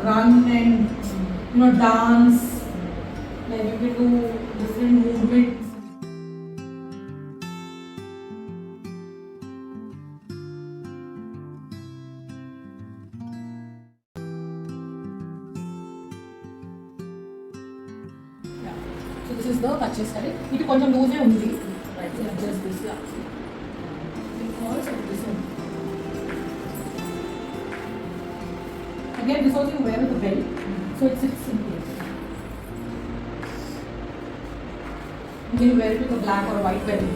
run and dance. Like you can do different movements. So this is the purchase side. It is కొంచెం లూజే ఉంది. Right. So adjust this. Also this one. Again, this also you wear with a belt, so it sits in place. You can wear it with a black or white belt.